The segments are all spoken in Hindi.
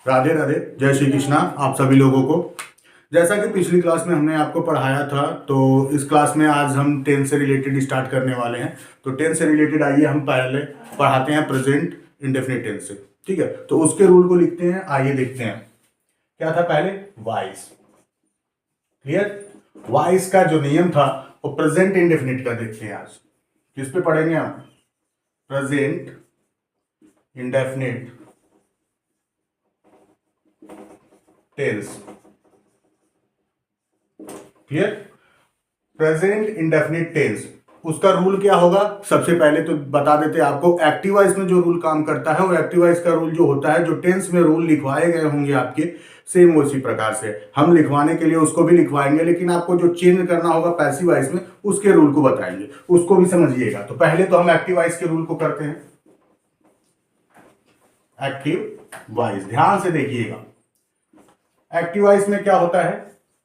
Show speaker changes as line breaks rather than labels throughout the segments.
राधे राधे, जय श्री कृष्णा आप सभी लोगों को। जैसा कि पिछली क्लास में हमने आपको पढ़ाया था, तो इस क्लास में आज हम टेंस से रिलेटेड स्टार्ट करने वाले हैं। तो टेंस से रिलेटेड आइए हम पहले पढ़ाते हैं प्रेजेंट इंडेफिनिट टेंस से। ठीक है, तो उसके रूल को लिखते हैं, आइए देखते हैं। क्या था पहले? वाइस। क्लियर? वाइस का जो नियम था वो प्रेजेंट इंडेफिनिट का देखते हैं आज। किस पे पढ़ेंगे हम? Present indefinite tense. Clear? Present indefinite tense, उसका रूल क्या होगा? सबसे पहले तो बता देते हैं आपको, एक्टिव वॉइस में जो रूल काम करता है वो एक्टिव वॉइस का रूल जो होता है, जो टेंस में रूल लिखवाए गए होंगे आपके, सेम उसी प्रकार से हम लिखवाने के लिए उसको भी लिखवाएंगे, लेकिन आपको जो चेंज करना होगा पैसिव वॉइस में उसके रूल को बताएंगे, उसको भी समझिएगा। तो पहले तो हम एक्टिव वॉइस के रूल को करते हैं। एक्टिव वॉइस ध्यान से देखिएगा। एक्टिव वॉइस में क्या होता है?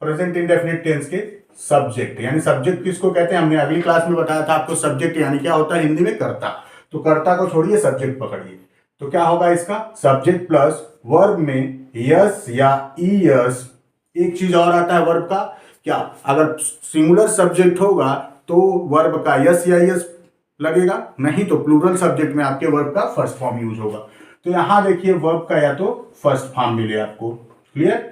प्रेजेंट इंडेफिनिट टेंस के सब्जेक्ट, यानी सब्जेक्ट किसको कहते हैं हमने अगली क्लास में बताया था आपको। सब्जेक्ट यानी क्या होता है हिंदी में? कर्ता। तो कर्ता को छोड़िए, सब्जेक्ट पकड़िए। तो क्या होगा इसका? सब्जेक्ट प्लस वर्ब में यस या ईयस। एक चीज और आता है वर्ब का, क्या? अगर सिंगुलर सब्जेक्ट होगा तो वर्ब का यस या ईयस लगेगा, नहीं तो प्लूरल सब्जेक्ट में आपके वर्ब का फर्स्ट फॉर्म यूज होगा। तो यहां देखिए वर्ब का या तो फर्स्ट फॉर्म मिले आपको। क्लियर?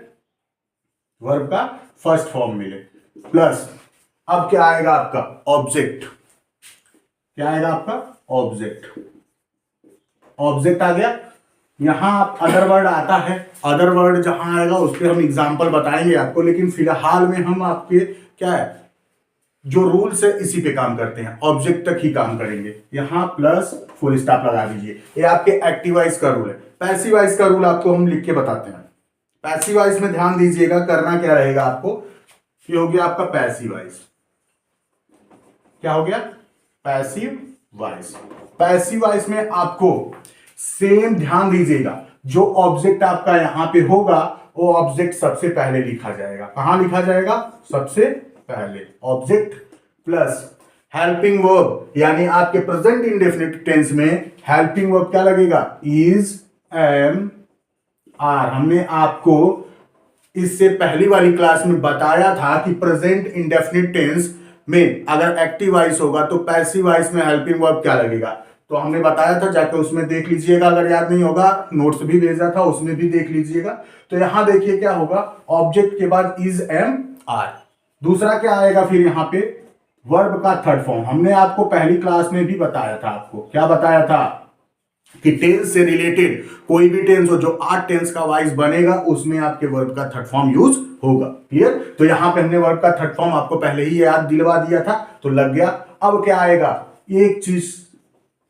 वर्ब का फर्स्ट फॉर्म मिले प्लस अब क्या आएगा आपका? ऑब्जेक्ट। क्या आएगा आपका? ऑब्जेक्ट। ऑब्जेक्ट आ गया। यहां आप अदर वर्ड आता है, अदर वर्ड जहां आएगा उस पर हम एग्जांपल बताएंगे आपको, लेकिन फिलहाल में हम आपके क्या है जो रूल्स है इसी पे काम करते हैं, ऑब्जेक्ट तक ही काम करेंगे। यहां प्लस फुल स्टॉप लगा दीजिए, ये आपके एक्टिव वॉइस का रूल है। पैसिव वॉइस का रूल आपको हम लिख के बताते हैं। पैसिव वॉइस में ध्यान दीजिएगा, करना क्या रहेगा आपको? ये हो गया आपका पैसिव वॉइस। क्या हो गया? Passive voice. पैसिव वॉइस में आपको सेम ध्यान दीजिएगा, जो ऑब्जेक्ट आपका यहां पे होगा वो ऑब्जेक्ट सबसे पहले लिखा जाएगा। कहां लिखा जाएगा? सबसे पहले ऑब्जेक्ट प्लस हेल्पिंग वर्ब, यानी आपके प्रेजेंट इंडेफिनिट टेंस में हेल्पिंग वर्ब क्या लगेगा? Is, am, are. हमने आपको इससे पहली वाली क्लास में बताया था कि प्रेजेंट इंडेफिनिट टेंस में अगर एक्टिव वॉइस होगा तो पैसिव वॉइस में हेल्पिंग वर्ब क्या लगेगा। तो हमने बताया था, जाके उसमें देख लीजिएगा, अगर याद नहीं होगा नोट्स भी भेजा था उसमें भी देख लीजिएगा। तो यहां देखिए क्या होगा, ऑब्जेक्ट के बाद इज, एम, आर। दूसरा क्या आएगा फिर यहां पे? वर्ब का थर्ड फॉर्म। हमने आपको पहली क्लास में भी बताया था, आपको क्या बताया था कि टेंस से रिलेटेड कोई भी टेंस हो जो 8 टेंस का वाइज बनेगा उसमें आपके वर्ब का थर्ड फॉर्म यूज होगा। क्लियर? तो यहां पे हमने वर्ब का थर्ड फॉर्म आपको पहले ही याद दिलवा दिया था, तो लग गया। अब क्या आएगा? एक चीज,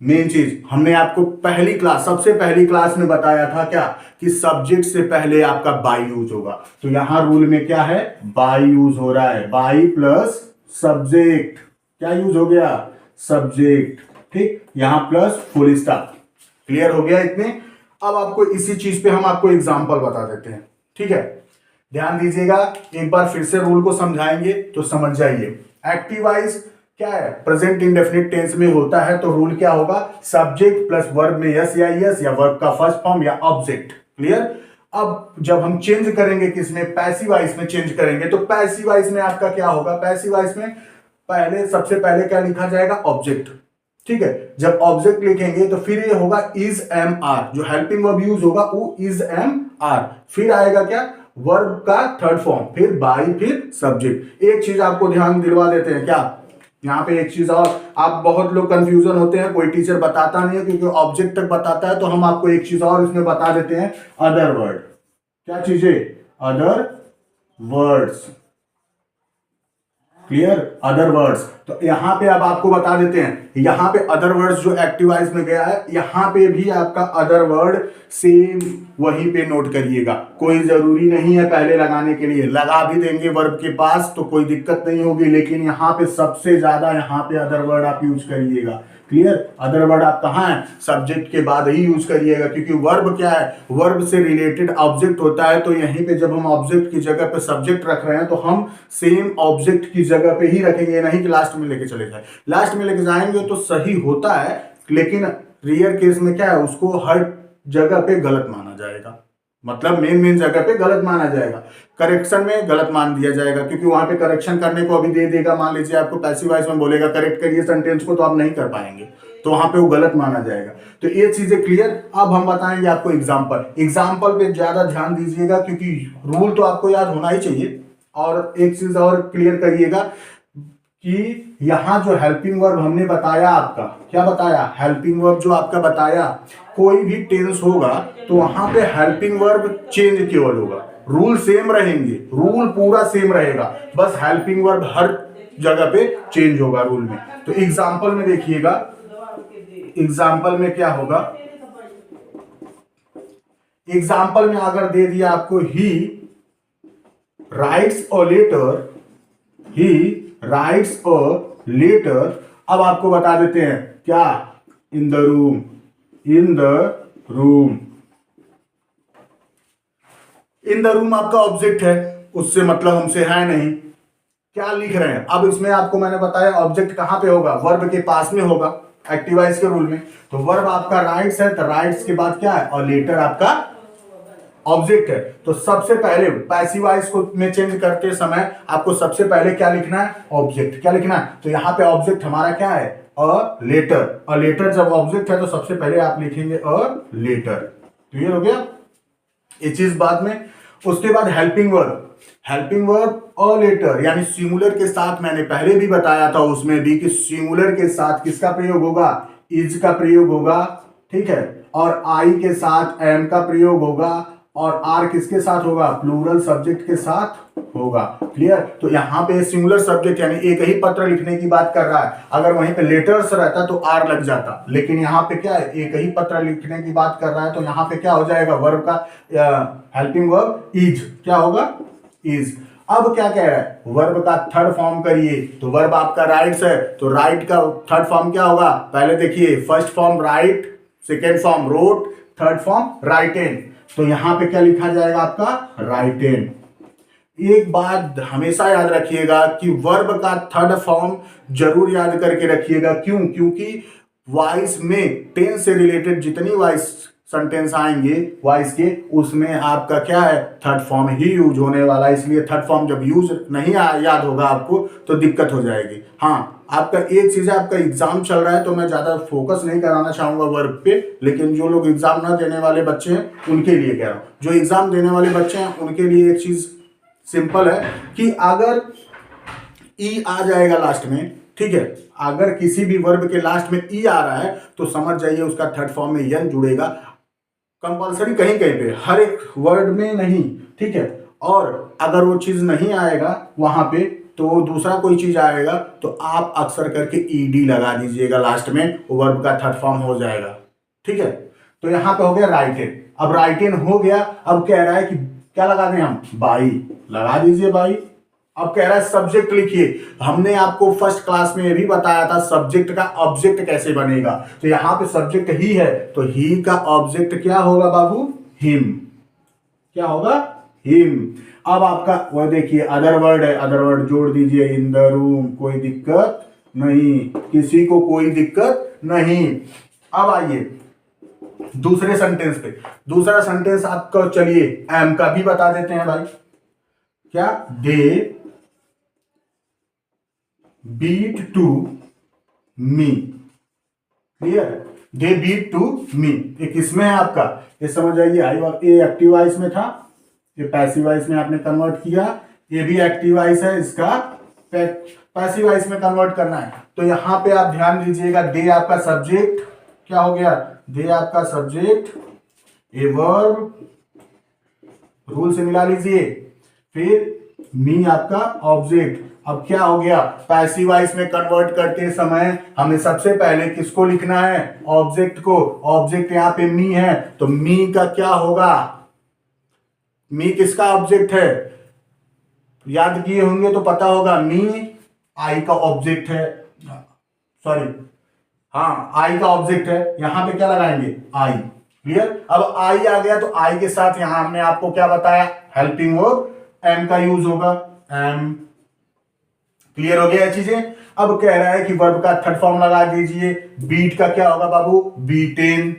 मेन चीज हमने आपको पहली क्लास, सबसे पहली क्लास में बताया था क्या, कि सब्जेक्ट से पहले आपका बाई यूज होगा। तो यहां रूल में क्या है? बाई यूज हो रहा है। बाई प्लस सब्जेक्ट, क्या यूज हो गया? सब्जेक्ट। ठीक, यहां प्लस फुल स्टॉप। क्लियर हो गया इतने? अब आपको इसी चीज पे हम आपको एग्जांपल बता देते हैं। ठीक है, ध्यान दीजिएगा, एक बार फिर से रूल को समझाएंगे तो समझ जाइए। एक्टिव वॉइस क्या है? प्रेजेंट इंडेफिनिट टेंस में होता है, तो रूल क्या होगा? सब्जेक्ट प्लस वर्ब में यस या यस, या वर्ब का फर्स्ट फॉर्म या ऑब्जेक्ट। क्लियर? अब जब हम चेंज करेंगे किसमें? पैसिव वॉइस में चेंज करेंगे, तो पैसिव वॉइस में आपका क्या होगा? पैसिव वॉइस में पहले सबसे पहले क्या लिखा जाएगा? ऑब्जेक्ट। ठीक है, जब ऑब्जेक्ट लिखेंगे तो फिर ये होगा इज, एम, आर। जो हेल्पिंग वर्ब यूज होगा वो इज, एम, आर। फिर आएगा क्या? वर्ब का थर्ड फॉर्म, फिर बाई, फिर सब्जेक्ट। एक चीज आपको ध्यान दिलवा देते हैं, क्या यहां पे एक चीज और, आप बहुत लोग कंफ्यूजन होते हैं, कोई टीचर बताता नहीं है क्योंकि ऑब्जेक्ट तक बताता है, तो हम आपको एक चीज और इसमें बता देते हैं, अदर वर्ड। क्या चीजें? Other words. Clear? Other words. तो यहां पे अब आपको बता देते हैं, यहां पे अदर वर्ड्स जो एक्टिव वॉइस में गया है, यहां पे भी आपका अदर वर्ड सेम वहीं पे नोट करिएगा। कोई जरूरी नहीं है पहले लगाने के लिए, लगा भी देंगे वर्ब के पास तो कोई दिक्कत नहीं होगी, लेकिन यहां पे सबसे ज्यादा यहां पे अदर वर्ड आप यूज करिएगा। क्लियर? अदर वर्ड आप कहां है? सब्जेक्ट के बाद ही यूज करिएगा, क्योंकि वर्ब क्या है? वर्ब से रिलेटेड ऑब्जेक्ट होता है, तो यहीं पे जब हम ऑब्जेक्ट की जगह पे सब्जेक्ट रख रहे हैं तो हम सेम ऑब्जेक्ट की जगह पे ही रखेंगे, नहीं कि लास्ट में लेके चले जाए। लास्ट में लेके जाएंगे तो सही होता है, लेकिन रियर केस में क्या है, उसको हर जगह पे गलत माना जाएगा। मतलब मेन मेन जगह पे गलत माना जाएगा, करेक्शन में गलत मान दिया जाएगा, क्योंकि वहां पे करेक्शन करने को अभी दे देगा, मान लीजिए आपको पैसिव वॉइस में बोलेगा करेक्ट करिए सेंटेंस को, तो आप नहीं कर पाएंगे, तो वहां पे वो गलत माना जाएगा। तो ये चीजें क्लियर। अब हम बताएंगे आपको एग्जाम्पल। एग्जाम्पल पे ज्यादा ध्यान दीजिएगा, क्योंकि रूल तो आपको याद होना ही चाहिए। और एक चीज और क्लियर करिएगा कि यहां जो हेल्पिंग वर्ब हमने बताया, आपका क्या बताया, हेल्पिंग वर्ब जो आपका बताया, कोई भी टेंस होगा तो वहां पे हेल्पिंग वर्ब चेंज केवल होगा, रूल सेम रहेंगे, रूल पूरा सेम रहेगा, बस हेल्पिंग वर्ब हर जगह पे चेंज होगा रूल में। तो एग्जाम्पल में देखिएगा, एग्जाम्पल में क्या होगा, एग्जाम्पल में अगर दे दिया आपको he writes a letter, he writes a letter, अब आपको बता देते हैं क्या, in the room, in the room. In the room आपका ऑब्जेक्ट है, उससे मतलब हमसे है नहीं, क्या लिख रहे हैं। अब इसमें आपको मैंने बताया ऑब्जेक्ट कहां पे होगा, वर्ब के पास में होगा, एक्टिवाइज के रूल में। तो वर्ब आपका राइट्स है, तो राइट्स के बाद क्या है, और लेटर आपका ऑब्जेक्ट है। तो सबसे पहले पैसिव वॉइस को में चेंज करते समय आपको सबसे पहले क्या लिखना है, ऑब्जेक्ट। क्या लिखना है, तो यहाँ पे ऑब्जेक्ट हमारा क्या है, अ लेटर। अ लेटर जब ऑब्जेक्ट है तो सबसे पहले आप लिखेंगे अ लेटर। क्लियर हो गया, ये चीज बाद में। उसके बाद helping verb, helping verb a letter यानी सिंगुलर के साथ, मैंने पहले भी बताया था उसमें भी कि सिंगुलर के साथ किसका प्रयोग होगा, इज का प्रयोग होगा, ठीक है, और आई के साथ एम का प्रयोग होगा, और आर किसके साथ होगा, प्लूरल सब्जेक्ट के साथ होगा। क्लियर। तो यहां पे सिंगुलर सब्जेक्ट यानी एक ही पत्र लिखने की बात कर रहा है, अगर वहीं पे लेटर्स रहता तो आर लग जाता, लेकिन यहाँ पे क्या है, एक ही पत्र लिखने की बात कर रहा है, तो यहाँ पे क्या हो जाएगा, वर्ब का हेल्पिंग वर्ब इज, क्या होगा, इज। अब क्या कह रहा है, वर्ब का थर्ड फॉर्म करिए, तो वर्ब आपका राइट्स है, तो राइट का थर्ड फॉर्म क्या होगा, पहले देखिए, first form write, second form wrote, third form written. तो यहां पे क्या लिखा जाएगा आपका, राइटेन। एक बात हमेशा याद रखिएगा कि वर्ब का थर्ड फॉर्म जरूर याद करके रखिएगा, क्यों, क्योंकि वॉइस में टेंस से रिलेटेड जितनी वॉइस सेंटेंस आएंगे वॉइस के, उसमें आपका क्या है, थर्ड फॉर्म ही यूज होने वाला है। इसलिए थर्ड फॉर्म जब यूज नहीं याद होगा आपको तो दिक्कत हो जाएगी। हाँ, आपका एक चीज है, आपका एग्जाम चल रहा है तो मैं ज्यादा फोकस नहीं कराना चाहूंगा वर्ब पे, लेकिन जो लोग एग्जाम ना देने वाले बच्चे हैं उनके लिए कह रहा हूं। जो एग्जाम देने वाले बच्चे हैं उनके लिए एक चीज सिंपल है कि अगर ई आ जाएगा लास्ट में, ठीक है, अगर किसी भी वर्ब के लास्ट में ई आ रहा है तो समझ जाइए उसका थर्ड फॉर्म में यन जुड़ेगा, कंपलसरी कहीं कहीं पे, हर एक वर्ड में नहीं, ठीक है। और अगर वो चीज नहीं आएगा वहां पे तो दूसरा कोई चीज आएगा, तो आप अक्सर करके ईडी लगा दीजिएगा लास्ट में, वो वर्ब का थर्ड फॉर्म हो जाएगा, ठीक है। तो यहां पे हो गया राइटेन। अब राइटेन हो गया, अब कह रहा है कि क्या लगा दें हम, बाई, लगा दीजिए बाई। अब कह रहा है सब्जेक्ट लिखिए, हमने आपको फर्स्ट क्लास में ये भी बताया था सब्जेक्ट का ऑब्जेक्ट कैसे बनेगा। तो यहां पे सब्जेक्ट ही है, तो ही का ऑब्जेक्ट क्या होगा बाबू, हिम। क्या होगा, हिम। अब आपका वो देखिए अदर वर्ड है, अदर वर्ड जोड़ दीजिए, इन द रूम, कोई दिक्कत नहीं, किसी को कोई दिक्कत नहीं। अब आइए दूसरे सेंटेंस पे, दूसरा सेंटेंस आपका चलिए एम का भी बता देते हैं भाई। क्या, they beat to me. Clear, they beat to me, ये किसमें है आपका, ये समझ आइए, आई ये एक्टिव वॉइस में था, ये पैसिव वॉइस में आपने कन्वर्ट किया, ये भी एक्टिव वॉइस है, इसका पैसिव वॉइस में कन्वर्ट करना है। तो यहां पे आप ध्यान दीजिएगा, दे आपका सब्जेक्ट, क्या हो गया, दे आपका सब्जेक्ट, ए वर्ब, रूल से मिला लीजिए, फिर मी आपका ऑब्जेक्ट। अब क्या हो गया, पैसिव वॉइस में कन्वर्ट करते समय हमें सबसे पहले किसको लिखना है, ऑब्जेक्ट को। ऑब्जेक्ट यहाँ पे मी है, तो मी का क्या होगा, मी किसका ऑब्जेक्ट है, याद किए होंगे तो पता होगा, मी आई का ऑब्जेक्ट है, सॉरी, हाँ आई का ऑब्जेक्ट है, यहां पे क्या लगाएंगे, आई। क्लियर। अब आई आ गया, तो आई के साथ यहां हमने आपको क्या बताया, हेल्पिंग वर्ब एम का यूज होगा, एम। क्लियर हो गया ये चीजें। अब कह रहा है कि वर्ब का थर्ड फॉर्म लगा दीजिए, बीट का क्या होगा बाबू, बीटेन।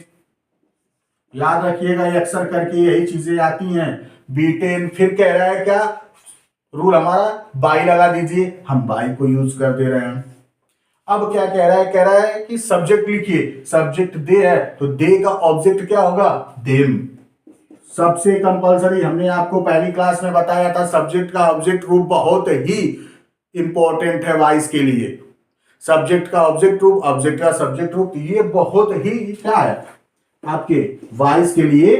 याद रखिएगा, ये अक्सर करके यही चीजें आती हैं। B10 फिर कह रहा है क्या रूल हमारा, बाई लगा दीजिए, हम बाई को यूज कर दे रहे हैं। अब क्या कह रहा है कि सब्जेक्ट लिखिए, सब्जेक्ट दे है तो दे का ऑब्जेक्ट क्या होगा, देम। सबसे कंपलसरी हमने आपको पहली क्लास में बताया था, सब्जेक्ट का ऑब्जेक्ट रूप बहुत ही इंपॉर्टेंट है वॉइस के लिए। सब्जेक्ट का ऑब्जेक्ट रूप, ऑब्जेक्ट का सब्जेक्ट रूप, ये बहुत ही क्या है आपके वॉइस के लिए,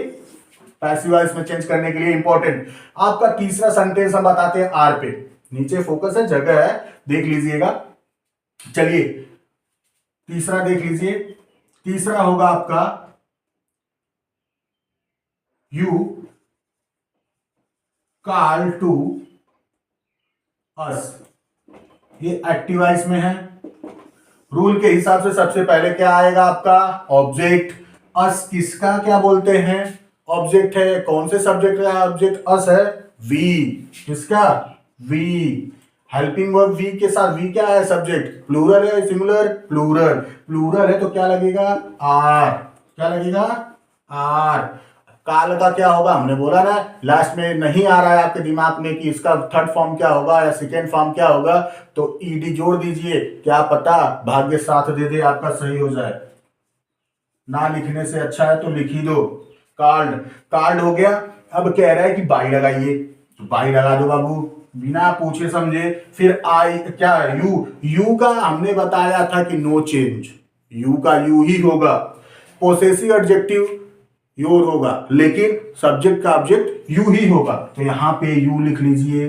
पैसिव वॉइस में चेंज करने के लिए इंपॉर्टेंट। आपका तीसरा सेंटेंस हम बताते हैं आर पे, नीचे फोकस है, जगह है, देख लीजिएगा। चलिए तीसरा देख लीजिए, तीसरा होगा आपका यू कॉल टू अस, ये एक्टिव वॉइस में है। रूल के हिसाब से सबसे पहले क्या आएगा आपका ऑब्जेक्ट। अस किसका क्या बोलते हैं, ऑब्जेक्ट है। कौन से सब्जेक्ट का ऑब्जेक्ट अस है, वी। किसका, वी। हेल्पिंग वर्ब वी के साथ, वी क्या है सब्जेक्ट, प्लूरल है सिंगुलर, प्लूरल। प्लूरल है तो क्या लगेगा आर, क्या लगेगा आर। काल का क्या होगा, हमने बोला ना लास्ट में, नहीं आ रहा है आपके दिमाग में कि इसका थर्ड फॉर्म क्या होगा या सेकेंड फॉर्म क्या होगा, तो ईडी जोड़ दीजिए, क्या पता भाग्य साथ दे दे आपका सही हो जाए। ना लिखने से अच्छा है तो लिख ही दो। कार्ड, कार्ड हो गया। अब कह रहा है कि बाई लगाइए, तो बाई लगा दो बाबू, बिना पूछे समझे। फिर आई क्या है, यू। यू का हमने बताया था कि नो चेंज, यू का यू ही होगा। पोसेसिव एडजेक्टिव योर होगा, लेकिन सब्जेक्ट का ऑब्जेक्ट यू ही होगा, तो यहां पे यू लिख लीजिए।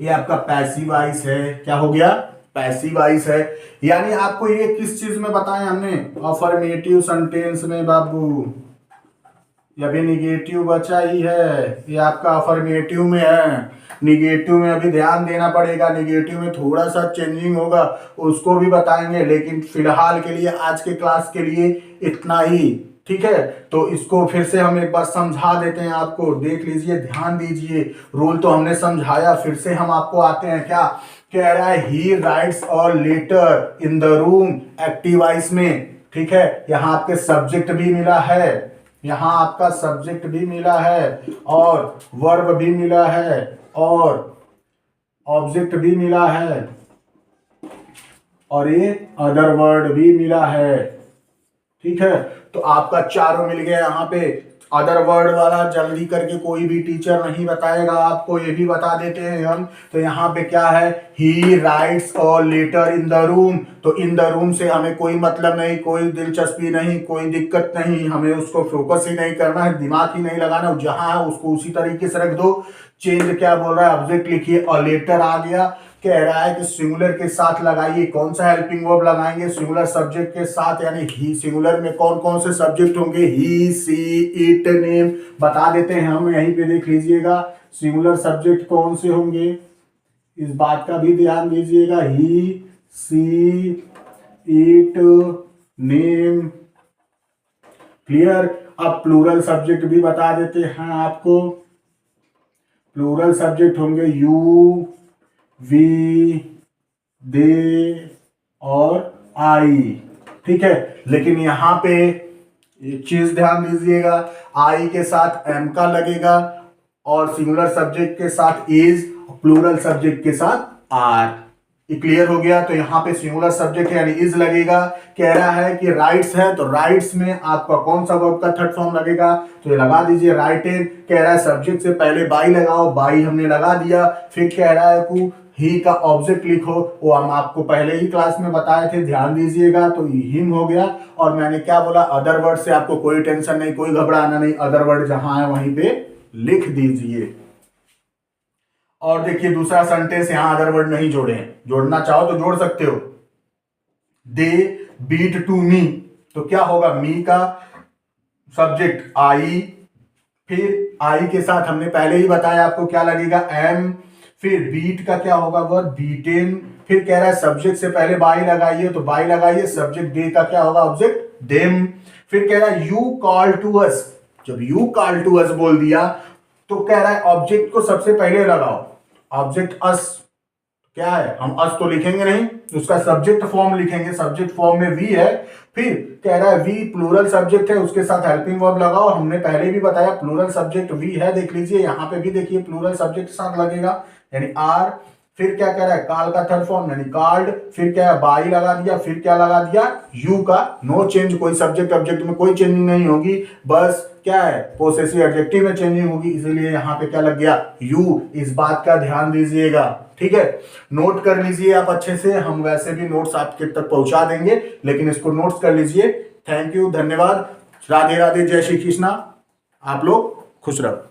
ये आपका पैसिव वॉइस है, क्या हो गया पैसिव वॉइस है। यानी आपको ये किस चीज में बताया हमने, अफर्मेटिव सेंटेंस में बाबू। अभी निगेटिव बचा ही है, ये आपका अफर्मेटिव में है। निगेटिव में अभी ध्यान देना पड़ेगा, निगेटिव में थोड़ा सा चेंजिंग होगा, उसको भी बताएंगे, लेकिन फिलहाल के लिए आज के क्लास के लिए इतना ही, ठीक है। तो इसको फिर से हम एक बार समझा देते हैं आपको, देख लीजिए, ध्यान दीजिए। रूल तो हमने समझाया, फिर से हम आपको आते हैं। क्या कह रहा है, he writes a letter in the room, active voice में, ठीक है। यहाँ आपके सब्जेक्ट भी मिला है, यहां आपका सब्जेक्ट भी मिला है, और वर्ब भी मिला है, और ऑब्जेक्ट भी मिला है, और ये अदर वर्ड भी मिला है, ठीक है। तो आपका चारों मिल गया। यहाँ पे अदर वर्ड वाला जल्दी करके कोई भी टीचर नहीं बताएगा आपको, ये भी बता देते हैं हम। तो यहाँ पे क्या है, he writes a letter in the room, तो इन द रूम से हमें कोई मतलब नहीं, कोई दिलचस्पी नहीं, कोई दिक्कत नहीं, हमें उसको फोकस ही नहीं करना है, दिमाग ही नहीं लगाना, जहां है उसको उसी तरीके से रख दो। चेंज क्या बोल रहा है, ऑब्जेक्ट लिखिए, अ लेटर आ गया। कह रहा है कि सिंगुलर के साथ लगाइए, कौन सा हेल्पिंग वर्ब लगाएंगे, सिंगुलर सब्जेक्ट के साथ, यानी ही। सिंगुलर में कौन कौन से सब्जेक्ट होंगे, ही, सी, इट, नेम, बता देते हैं हम, यहीं पे देख लीजिएगा सिंगुलर सब्जेक्ट कौन से होंगे, इस बात का भी ध्यान दीजिएगा। ही, सी, इट, नेम, क्लियर। अब प्लूरल सब्जेक्ट भी बता देते हैं आपको, प्लूरल सब्जेक्ट होंगे यू, वी, दे और आई, ठीक है। लेकिन यहां पे एक चीज ध्यान दीजिएगा, आई के साथ एम का लगेगा, और सिंगुलर सब्जेक्ट के साथ इज, प्लूरल सब्जेक्ट के साथ आर। क्लियर हो गया। तो यहाँ पे सिंगुलर सब्जेक्ट है यानी इज लगेगा। कह रहा है कि राइट्स है, तो राइट्स में आपका कौन सा वर्ब का थर्ड फॉर्म लगेगा, तो ये लगा दीजिए राइट इन। कह रहा है सब्जेक्ट से पहले बाई लगाओ, बाई हमने लगा दिया। फिर कह रहा है कि ही का ऑब्जेक्ट लिखो, वो हम आपको पहले ही क्लास में बताए थे, ध्यान दीजिएगा। तो हिम हो गया। और मैंने क्या बोला, अदर वर्ड से आपको कोई टेंशन नहीं, कोई घबराना नहीं, अदर वर्ड जहां है वहीं पे लिख दीजिए। और देखिए दूसरा सेंटेंस, यहां अदर वर्ड नहीं जोड़े हैं, जोड़ना चाहो तो जोड़ सकते हो। दे बीट टू मी, तो क्या होगा, मी का सब्जेक्ट आई, फिर आई के साथ हमने पहले ही बताया आपको क्या लगेगा, एम। फिर बीट का क्या होगा वर्ब, बीटेन। फिर कह रहा है सब्जेक्ट से पहले बाई लगाइए, तो बाई लगाइए। सब्जेक्ट डे का क्या होगा, ऑब्जेक्ट देम। फिर कह रहा है यू कॉल टू अस, जब यू कॉल टू अस बोल दिया तो कह रहा है ऑब्जेक्ट को सबसे पहले लगाओ, ऑब्जेक्ट अस क्या है, हम अस तो लिखेंगे नहीं, उसका सब्जेक्ट फॉर्म लिखेंगे, सब्जेक्ट फॉर्म में वी है, फिर कह रहा है वी प्लूरल सब्जेक्ट है, उसके साथ हेल्पिंग वर्ब लगाओ। हमने पहले भी बताया प्लूरल सब्जेक्ट वी है, देख लीजिए यहाँ पे भी देखिए प्लूरल सब्जेक्ट साथ लगेगा यानी आर। फिर क्या कह रहा है, काल का थर्ड फॉर्म यानी कार्ड, फिर क्या है बाई लगा दिया, फिर क्या लगा दिया यू का, नो चेंज, कोई सब्जेक्ट ऑब्जेक्ट में कोई चेंजिंग नहीं होगी, बस क्या है पोसेसिव एडजेक्टिव में चेंजिंग होगी, इसीलिए यहाँ पे क्या लग गया यू। इस बात का ध्यान दीजिएगा, ठीक है, नोट कर लीजिए आप अच्छे से, हम वैसे भी नोट्स आपके तक पहुंचा देंगे, लेकिन इसको नोट्स कर लीजिए। थैंक यू, धन्यवाद, राधे राधे, जय श्री कृष्णा, आप लोग खुश रहो।